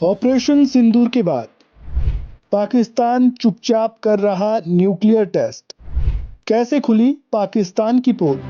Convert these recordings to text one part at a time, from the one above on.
Operation सिंदूर के बाद पाकिस्तान चुपचाप कर रहा न्यूक्लियर टेस्ट। कैसे खुली पाकिस्तान की पोल?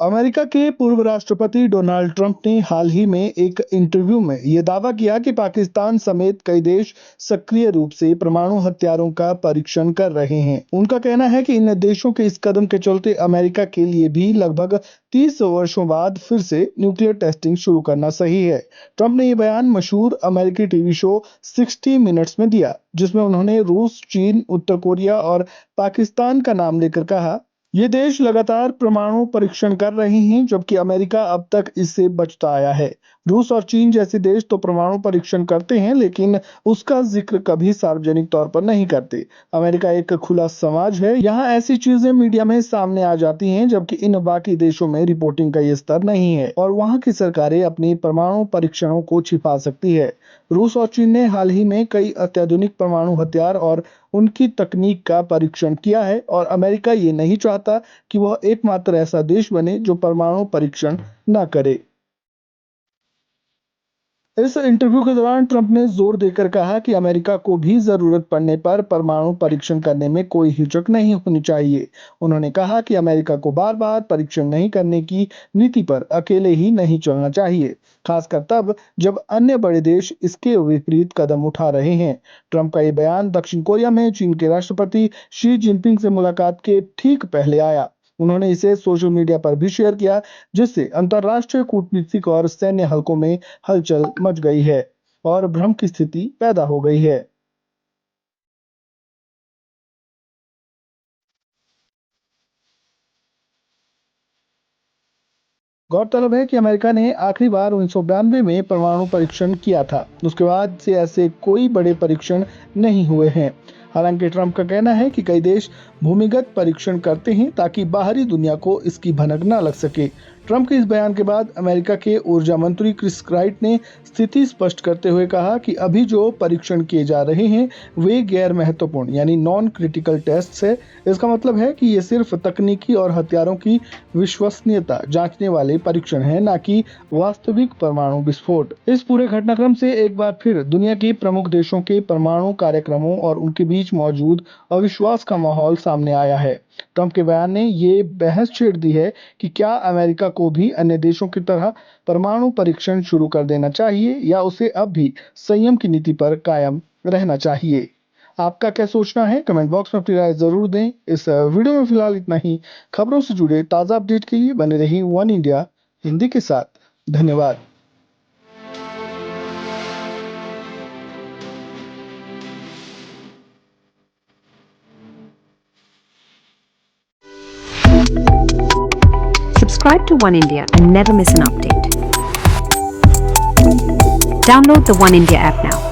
अमेरिका के पूर्व राष्ट्रपति डोनाल्ड ट्रंप ने हाल ही में एक इंटरव्यू में यह दावा किया कि पाकिस्तान समेत कई देश सक्रिय रूप से परमाणु हथियारों का परीक्षण कर रहे हैं। उनका कहना है कि इन देशों के इस कदम के चलते अमेरिका के लिए भी लगभग 30 वर्षों बाद फिर से न्यूक्लियर टेस्टिंग शुरू करना सही है। ट्रंप ने यह बयान मशहूर अमेरिकी टीवी शो 60 मिनट्स में दिया, जिसमें उन्होंने रूस, चीन, उत्तर कोरिया और पाकिस्तान का नाम लेकर कहा, ये देश लगातार परमाणु परीक्षण कर रहे हैं, जबकि अमेरिका अब तक इससे बचता आया है। रूस और चीन जैसे देश तो परमाणु परीक्षण करते हैं, लेकिन उसका जिक्र कभी सार्वजनिक तौर पर नहीं करते। अमेरिका एक खुला समाज है, यहाँ ऐसी चीजें मीडिया में सामने आ जाती हैं, जबकि इन बाकी देशों में रिपोर्टिंग का ये स्तर नहीं है और वहाँ की सरकारें अपनी परमाणु परीक्षणों को छिपा सकती है। रूस और चीन ने हाल ही में कई अत्याधुनिक परमाणु हथियार और उनकी तकनीक का परीक्षण किया है और अमेरिका ये नहीं चाहता कि वह एकमात्र ऐसा देश बने जो परमाणु परीक्षण न करे। इस इंटरव्यू के दौरान ट्रंप ने जोर देकर कहा कि अमेरिका को भी जरूरत पड़ने पर परमाणु परीक्षण करने में कोई हिचक नहीं होनी चाहिए। उन्होंने कहा कि अमेरिका को बार-बार परीक्षण नहीं करने की नीति पर अकेले ही नहीं चलना चाहिए, खासकर तब जब अन्य बड़े देश इसके विपरीत कदम उठा रहे हैं। ट्रंप का ये बयान दक्षिण कोरिया में चीन के राष्ट्रपति शी जिनपिंग से मुलाकात के ठीक पहले आया। उन्होंने इसे सोशल मीडिया पर भी शेयर किया, जिससे अंतर्राष्ट्रीय कूटनीतिक और सैन्य हलकों में हलचल मच गई है और भ्रम की स्थिति पैदा हो गई है। गौरतलब है कि अमेरिका ने आखिरी बार 1992 में परमाणु परीक्षण किया था। उसके बाद से ऐसे कोई बड़े परीक्षण नहीं हुए हैं। हालांकि ट्रंप का कहना है कि कई देश भूमिगत परीक्षण करते हैं ताकि बाहरी दुनिया को इसकी भनक न लग सके। ट्रंप के इस बयान के बाद अमेरिका के ऊर्जा मंत्री क्रिस राइट ने स्थिति स्पष्ट करते हुए कहा कि अभी जो परीक्षण किए जा रहे हैं वे गैर महत्वपूर्ण यानी नॉन क्रिटिकल टेस्ट है। इसका मतलब है कि ये सिर्फ तकनीकी और हथियारों की विश्वसनीयता जांचने वाले परीक्षण है, न कि वास्तविक परमाणु विस्फोट। इस पूरे घटनाक्रम से एक बार फिर दुनिया के प्रमुख देशों के परमाणु कार्यक्रमों और उनके बीच मौजूद अविश्वास का माहौल सामने आया है। ट्रंप के बयान ने ये बहस छेड़ दी है कि क्या अमेरिका को भी अन्य देशों की तरह परमाणु परीक्षण शुरू कर देना चाहिए या उसे अब भी संयम की नीति पर कायम रहना चाहिए। आपका क्या सोचना है? कमेंट बॉक्स में अपनी राय जरूर दें। इस वीडियो में फिलहाल इतना ही। खबरों से जुड़े ताज़ा अपडेट के लिए बने रहिए वन इंडिया हिंदी के साथ। धन्यवाद। Subscribe to One India and never miss an update. Download the One India app now.